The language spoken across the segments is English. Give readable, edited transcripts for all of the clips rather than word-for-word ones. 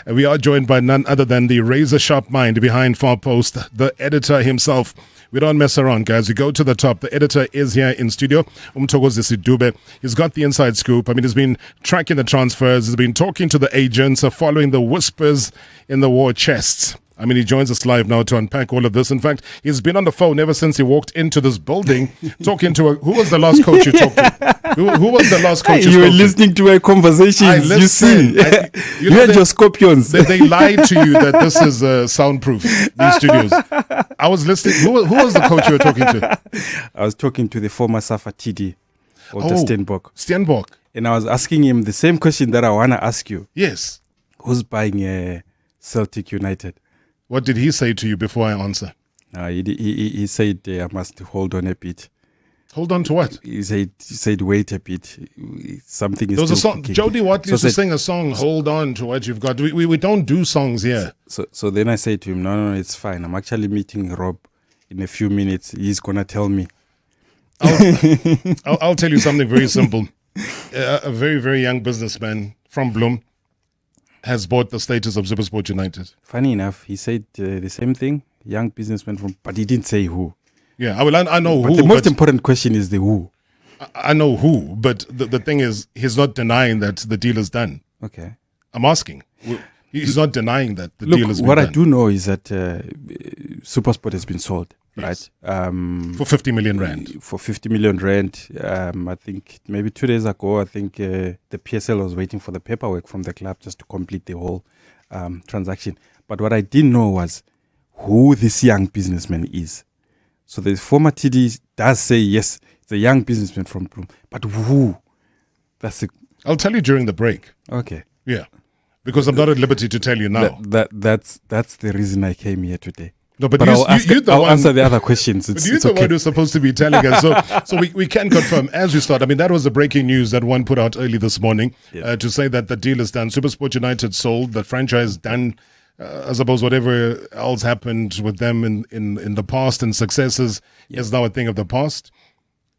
We are joined by none other than the razor-sharp mind behind Far Post, the editor himself. We don't mess around, guys. We go to the top. The editor is here in studio, Mtokozisi Dube. He's got the inside scoop. I mean, he's been tracking the transfers. He's been talking to the agents, following the whispers in the war chests. I mean, he joins us live now to unpack all of this. In fact, he's been on the phone ever since he walked into this building, talking to who was the last coach you talked to? Who was the last coach you were listening to a conversation. You see, you had your scorpions. They lied to you that this is soundproof, these studios. I was listening. Who was the coach you were talking to? I was talking to the former Safa TD, Walter Steenbok. And I was asking him the same question that I want to ask you. Yes. Who's buying Celtic United? What did he say to you before I answer? He said I must hold on a bit. Hold on to what? He said wait a bit. Something is. There was a song. Jody Watt used to sing a song. Hold on to what you've got. We don't do songs here. So then I said to him, no, it's fine. I'm actually meeting Rob in a few minutes. He's gonna tell me. I'll tell you something very simple. A very, very young businessman from Bloem has bought the status of Supersport United. Funny enough, he said the same thing. Young businessman but he didn't say who. Yeah, I know but who. The most important question is the who. I know who, but the thing is, he's not denying that the deal is done. Okay. I'm asking. He's not denying that the deal is done. What I do know is that Supersport has been sold, yes. Right? For 50 million rand. For 50 million rand. I think maybe 2 days ago, the PSL was waiting for the paperwork from the club just to complete the whole transaction. But what I didn't know was who this young businessman is. So the former TD does say, yes, it's a young businessman from Bloem. But who? I'll tell you during the break. Okay. Yeah. Because I'm not at liberty to tell you now. That's the reason I came here today. No, but I'll answer the other questions. But you're the one who's supposed to be telling us. So we can confirm as we start. I mean, that was the breaking news that one put out early this morning to say that the deal is done. Supersport United sold, the franchise done. I suppose whatever else happened with them in the past and successes is now a thing of the past.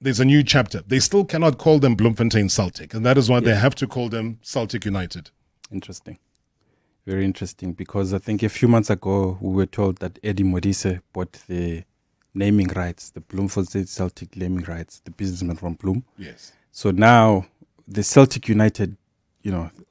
There's a new chapter. They still cannot call them Bloemfontein Celtic, and that is why they have to call them Celtic United. Interesting. Very interesting, because I think a few months ago we were told that Eddie Modise bought the naming rights, the Bloemfontein Celtic naming rights, the businessman from Bloem. Yes. So now the Celtic United,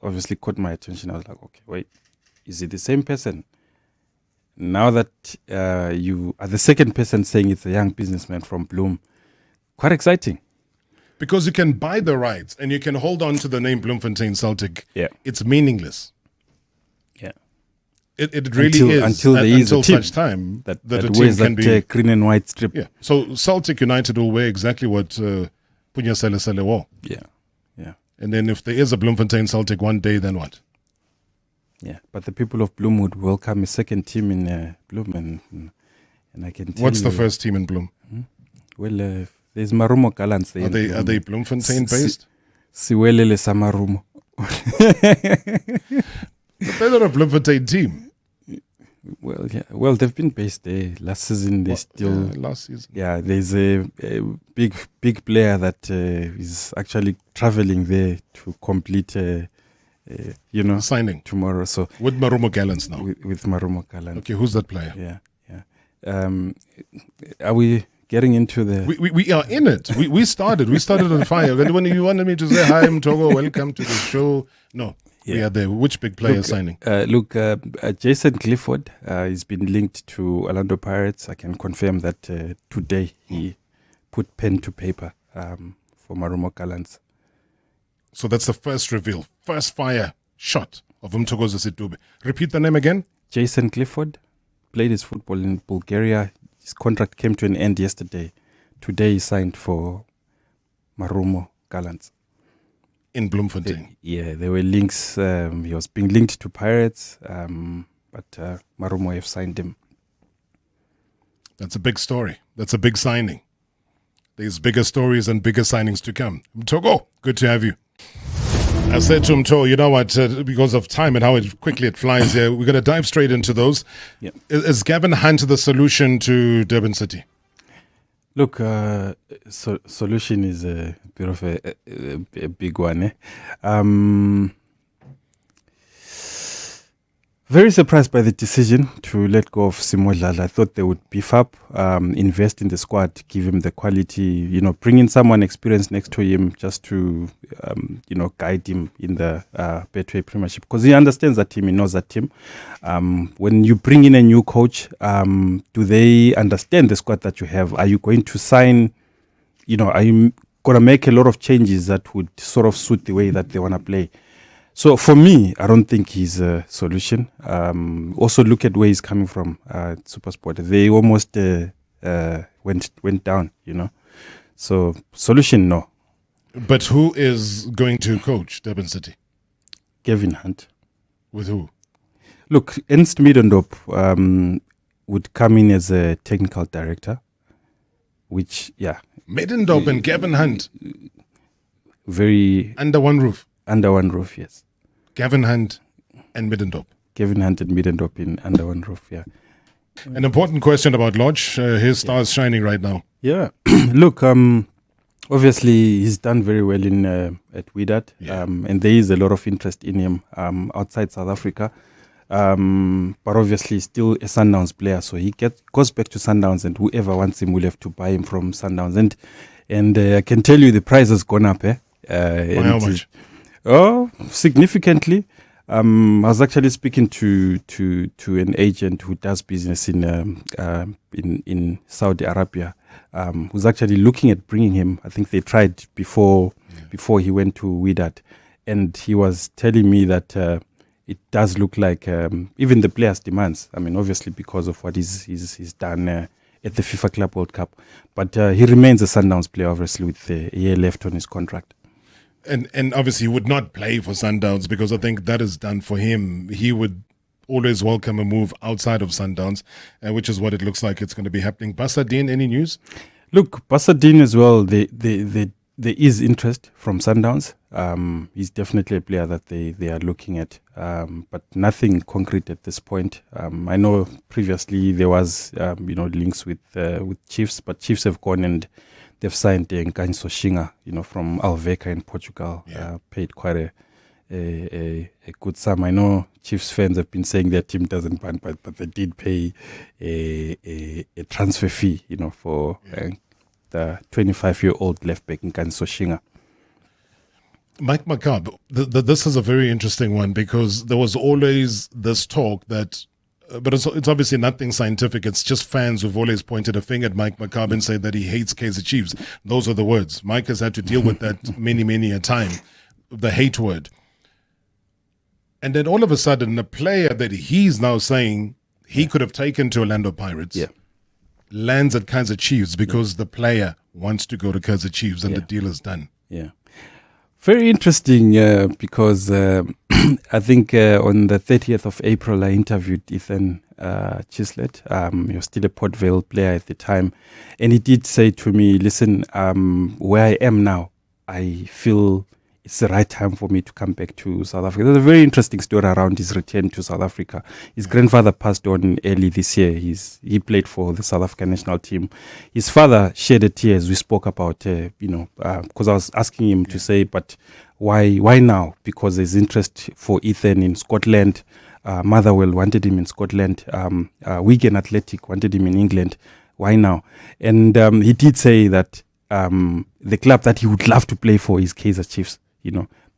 obviously caught my attention. I was like, okay, wait. Is it the same person? Now that you are the second person saying it's a young businessman from Bloem, quite exciting. Because you can buy the rights and you can hold on to the name Bloemfontein Celtic. Yeah. It's meaningless. Yeah. It really is. Until such time that a wears team can be green and white strip. Yeah. So Celtic United will wear exactly what Punya Sele wore. Yeah. Yeah. And then if there is a Bloemfontein Celtic one day, then what? Yeah, but the people of Bloem would welcome a second team in Bloem, and I can tell What's the first team in Bloem? Well, there's Marumo Gallants there. Are they Bloemfontein based? Siwelele Samarumo. They're not a Bloemfontein team. Well, yeah. Well, they've been based there last season. Last season. Yeah, there's a big player that is actually traveling there to complete. Signing tomorrow. So with Marumo Gallants now. With Marumo Gallants. Okay, who's that player? Yeah. Are we getting into the? We are in it. We started on fire. When you wanted me to say hi, Mtogo, welcome to the show. No, we are there. Which big player is signing? Jason Clifford has been linked to Orlando Pirates. I can confirm that today he put pen to paper for Marumo Gallants. So that's the first reveal, first fire shot of Mtokozisi Dube. Repeat the name again. Jason Clifford played his football in Bulgaria. His contract came to an end yesterday. Today he signed for Marumo Gallants. In Bloemfontein? There were links. He was being linked to Pirates, but Marumo have signed him. That's a big story. That's a big signing. There's bigger stories and bigger signings to come. Mtogo, good to have you. I said to Mto, you know what, because of time and how quickly it flies here, we're going to dive straight into those. Yeah. Is Gavin Hunt the solution to Durban City? Look, solution is a bit of a big one. Very surprised by the decision to let go of Simo Dlala. I thought they would beef up, invest in the squad, give him the quality, bring in someone experienced next to him just to, guide him in the Betway Premiership. Because he understands that team, he knows that team. When you bring in a new coach, do they understand the squad that you have? Are you going to sign, are you going to make a lot of changes that would sort of suit the way that they want to play? So for me, I don't think he's a solution. Also, look at where he's coming from. Supersport, they almost went down. So solution, no. But who is going to coach Durban City? Gavin Hunt. With who? Look, Ernst Middendorp would come in as a technical director, which Middendorp and Gavin Hunt. Very under one roof. Under one roof, yes. Gavin Hunt and Middendorp. Gavin Hunt and Middendorp in under one roof, yeah. An important question about Lodge. His star is shining right now. Yeah. Look, obviously he's done very well in at Wydad, and there is a lot of interest in him outside South Africa. But obviously he's still a Sundowns player, so he goes back to Sundowns, and whoever wants him will have to buy him from Sundowns. And I can tell you the price has gone up. How much? Oh, significantly. I was actually speaking to an agent who does business in Saudi Arabia, who's actually looking at bringing him. I think they tried before he went to Wydad, and he was telling me that it does look like even the players' demands. I mean, obviously because of what he's done at the FIFA Club World Cup, but he remains a Sundowns player, obviously with a year left on his contract. And obviously he would not play for Sundowns because I think that is done for him. He would always welcome a move outside of Sundowns, which is what it looks like it's going to be happening. Basadine, any news? Look, Basadine as well, there is interest from Sundowns. He's definitely a player that they are looking at, but nothing concrete at this point. I know previously there was links with Chiefs, but Chiefs have gone and they've signed Nkanso Shinga, from Alveca in Portugal. Paid quite a good sum. I know Chiefs fans have been saying their team doesn't ban, but they did pay a transfer fee, for the 25-year-old left back Nkanso Shinga. Mike Macabre, this is a very interesting one because there was always this talk that, but it's obviously nothing scientific. It's just fans who've always pointed a finger at Mike Macabre and said that he hates Kaizer Chiefs. Those are the words. Mike has had to deal with that many a time, the hate word. And then all of a sudden, a player that he's now saying he could have taken to Orlando Pirates lands at Kaizer Chiefs because the player wants to go to Kaizer Chiefs and the deal is done. Yeah. Very interesting because I think on the 30th of April, I interviewed Ethan Chislett. He was still a Port Vale player at the time. And he did say to me, listen, where I am now, I feel it's the right time for me to come back to South Africa. There's a very interesting story around his return to South Africa. His grandfather passed on early this year. He played for the South African national team. His father shed a tear as we spoke about, because I was asking him to say, but why now? Because there's interest for Ethan in Scotland. Motherwell wanted him in Scotland. Wigan Athletic wanted him in England. Why now? And he did say that the club that he would love to play for is Kaizer Chiefs.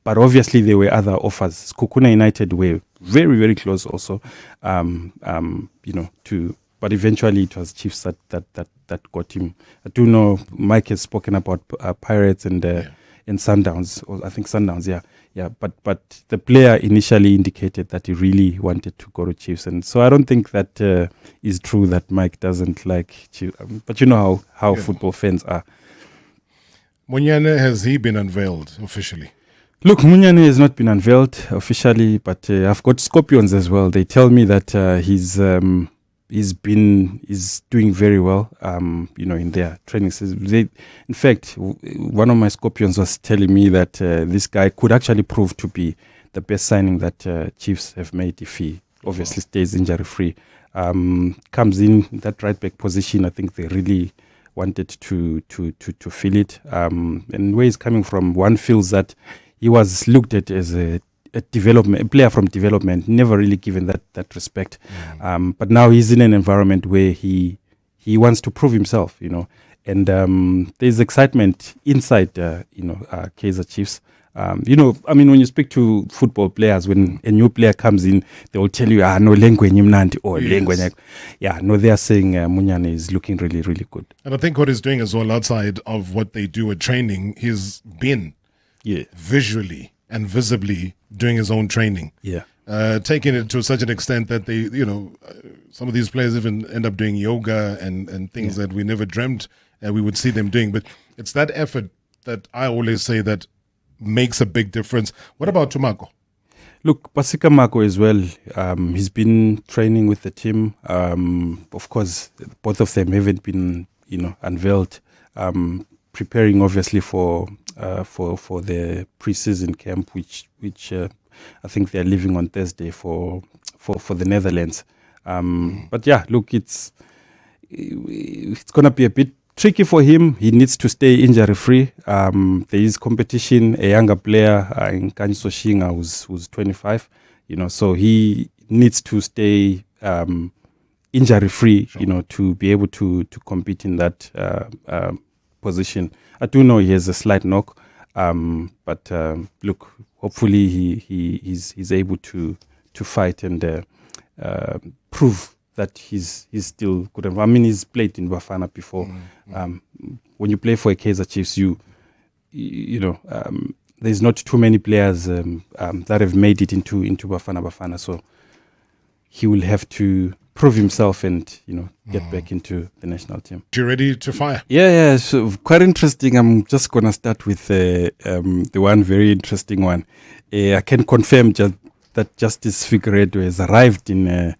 But obviously there were other offers. Kukuna United were very, very close also, but eventually it was Chiefs that got him. I do know Mike has spoken about Pirates and Sundowns, or I think Sundowns, but the player initially indicated that he really wanted to go to Chiefs, and so I don't think that is true that Mike doesn't like Chiefs, but you know how football fans are. Monyane, has he been unveiled officially? Look, Monyane has not been unveiled officially, but I've got Scorpions as well. They tell me that he's doing very well, in their training. In fact, one of my Scorpions was telling me that this guy could actually prove to be the best signing that Chiefs have made if he obviously stays injury free. Comes in that right back position. I think they really wanted to fill it. And where he's coming from, one feels that he was looked at as a a player from development, never really given that respect. But now he's in an environment where he wants to prove himself, and there's excitement inside, Kaizer Chiefs. When you speak to football players, when a new player comes in, they will tell you, no, Lengwenye Mnandi, or Lengwenye. Yeah, no, they are saying Monyane is looking really, really good. And I think what he's doing as well, outside of what they do at training, he's been visually and visibly doing his own training. Yeah. Taking it to such an extent that they, some of these players even end up doing yoga and things that we never dreamt we would see them doing. But it's that effort that I always say that makes a big difference. What about Mako? Look, Paseka Mako as well. He's been training with the team. Of course, both of them haven't been, unveiled. Preparing obviously for the preseason camp, which I think they're leaving on Thursday for the Netherlands. But yeah, look, it's gonna be a bit tricky for him. He needs to stay injury free. There is competition. A younger player in Kaizer Chiefs who's 25. So he needs to stay injury free. Sure. To be able to compete in that position. I do know he has a slight knock, but look, hopefully he's able to fight and prove that he's still good. I mean, he's played in Bafana before. When you play for a Kaizer Chiefs, there's not too many players that have made it into Bafana. So he will have to prove himself and get back into the national team. You ready to fire? Yeah. So quite interesting. I'm just gonna start with the one very interesting one. I can confirm that Justice Figueiredo has arrived in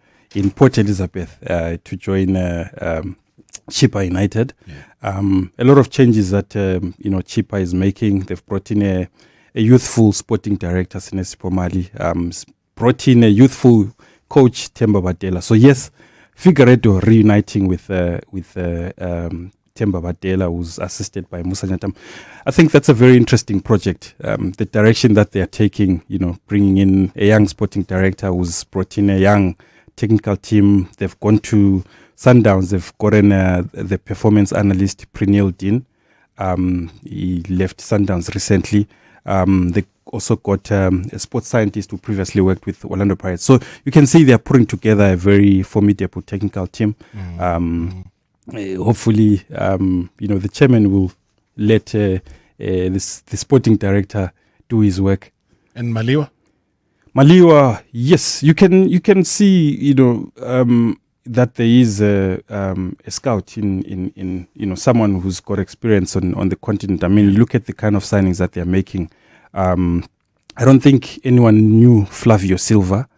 Port Elizabeth to join Chippa United. A lot of changes that Chippa is making. They've brought in a youthful sporting director, Sinesi Pomali. Brought in a youthful coach, Themba Badela. So yes, Figueiredo reuniting with Themba Badela, who's assisted by Musa Nyatam. I think that's a very interesting project. The direction that they are taking, bringing in a young sporting director who's brought in a young technical team. They've gone to Sundowns. They've gotten the performance analyst Prenil Dean. He left Sundowns recently. They also got a sports scientist who previously worked with Orlando Pirates. So you can see they're putting together a very formidable technical team. Hopefully, the chairman will let the sporting director do his work. And Maliwa, yes, you can see, that there is a scout in someone who's got experience on the continent. I mean, look at the kind of signings that they're making. I don't think anyone knew Flavio Silva.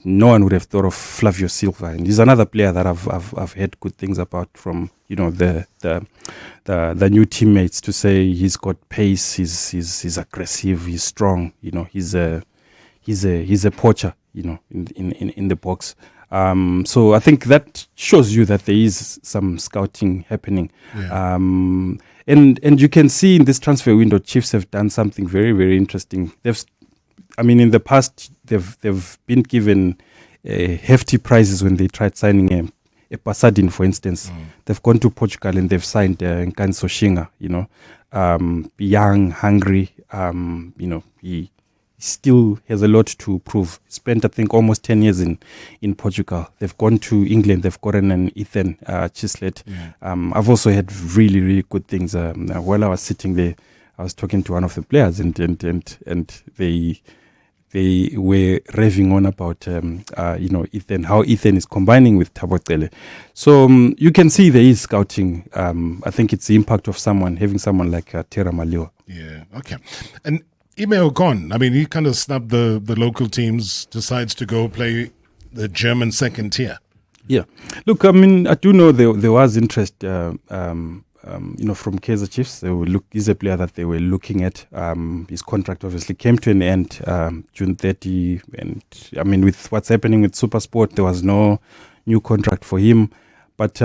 No one would have thought of Flavio Silva, and he's another player that I've heard good things about from the new teammates, to say he's got pace, he's aggressive, he's strong. He's a poacher. In the box. So I think that shows you that there is some scouting happening. Yeah. And you can see in this transfer window, Chiefs have done something very, very interesting. In the past, they've been given hefty prizes when they tried signing a Pasadin, for instance. They've gone to Portugal and they've signed Nkanso Shinga, young, hungry, he still has a lot to prove. Spent, I think, almost 10 years in Portugal. They've gone to England. They've gotten an Ethan Chislett. I've also had really, really good things. While I was sitting there, I was talking to one of the players, and they were raving on about Ethan, how Ethan is combining with Thabo Cele. So you can see there is scouting. I think it's the impact of having someone like Tera Maliwa. Yeah, okay. And Ime Ocon, he kind of snubbed the local teams, decides to go play the German second tier. Yeah. Look, I do know there was interest, from Kaizer Chiefs. He's a player that they were looking at. His contract obviously came to an end June 30. And, with what's happening with Supersport, there was no new contract for him. But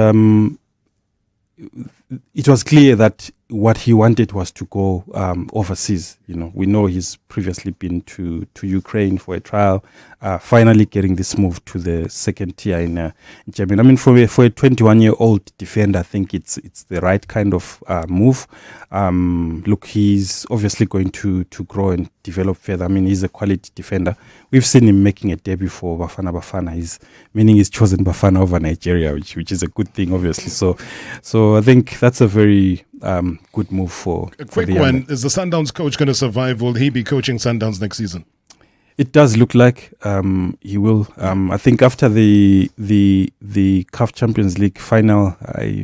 it was clear that what he wanted was to go overseas. We know he's previously been to Ukraine for a trial, finally getting this move to the second tier in Germany. I mean, for a 21-year-old defender, I think it's the right kind of move. Look, he's obviously going to grow and develop further. I mean, he's a quality defender. We've seen him making a debut for Bafana. Meaning he's chosen Bafana over Nigeria, which is a good thing, obviously. So I think that's a very good move for a quick one. Is the Sundowns coach going to survive? Will he be coaching Sundowns next season? It does look like he will. I think after the CAF Champions League final,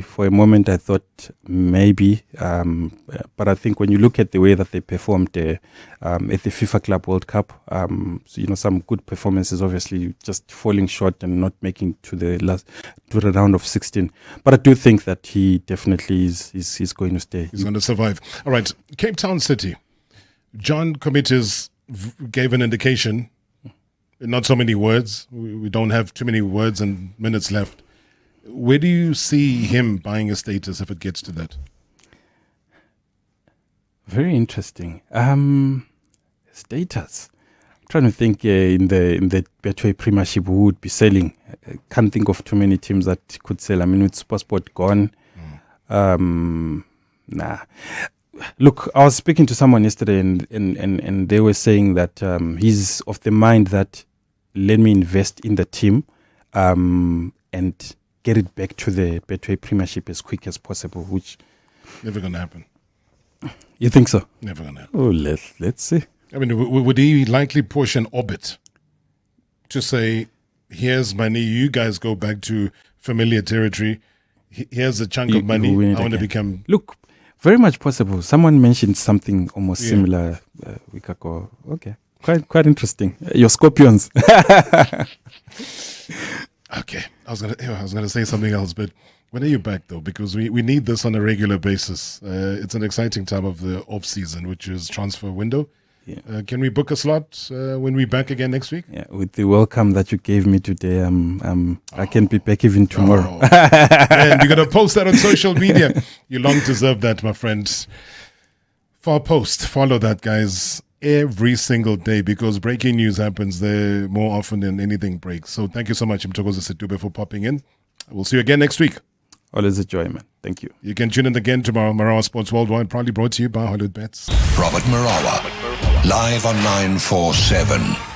for a moment I thought maybe, but I think when you look at the way that they performed at the FIFA Club World Cup, some good performances, obviously just falling short and not making to the round of 16. But I do think that he definitely is going to stay. He's going to survive. All right, Cape Town City. John Committees gave an indication, not so many words. We don't have too many words and minutes left. Where do you see him buying a status if it gets to that? Very interesting. Status. I'm trying to think in the Betway Premiership who would be selling. I can't think of too many teams that could sell. I mean, with Supersport gone, nah. Look, I was speaking to someone yesterday and they were saying that he's of the mind that let me invest in the team and get it back to the Betway Premiership as quick as possible, which... Never going to happen. You think so? Never going to happen. Oh, let's see. I mean, would he likely push an orbit to say, here's money, you guys go back to familiar territory, here's a chunk of money, I want to become... Look, very much possible. Someone mentioned something almost similar a week ago. Okay, quite interesting. Your Scorpions. Okay, I was gonna say something else, but when are you back though? Because we need this on a regular basis. It's an exciting time of the off season, which is transfer window. Yeah. Can we book a slot when we're back again next week? Yeah, with the welcome that you gave me today, I can be back even tomorrow. And you're going to post that on social media. You long deserve that, my friend. Far Post, follow that, guys, every single day because breaking news happens there more often than anything breaks. So thank you so much, Mtokozisi Dube, for popping in. We'll see you again next week. Always a joy, man. Thank you. You can tune in again tomorrow. Marawa Sports Worldwide, proudly brought to you by Hollywood Bets. Robert Marawa, live on 947.